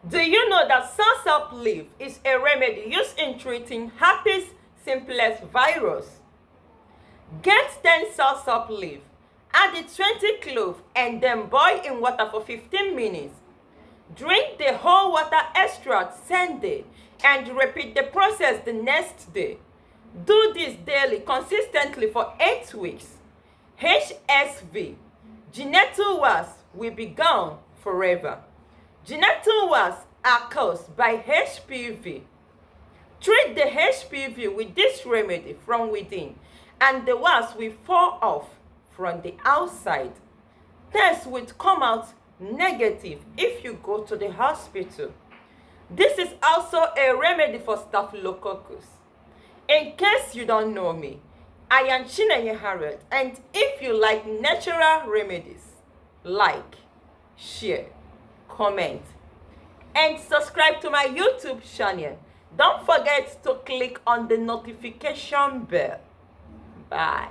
Do you know that Soursop leaf is a remedy used in treating Herpes Simplex Virus? Get 10 Soursop leaf, add 20 cloves and then boil in water for 15 minutes. Drink the whole water extract same day and repeat the process the next day. Do this daily consistently for 8 weeks. HSV, genital warts, will be gone forever. Genital warts are caused by HPV. Treat the HPV with this remedy from within, and the warts will fall off from the outside. Tests will come out negative if you go to the hospital. This is also a remedy for Staphylococcus. In case you don't know me, I am Chinenye Harold, and if you like natural remedies, like, share, comment, and subscribe to my YouTube channel. Don't forget to click on the notification bell. Bye.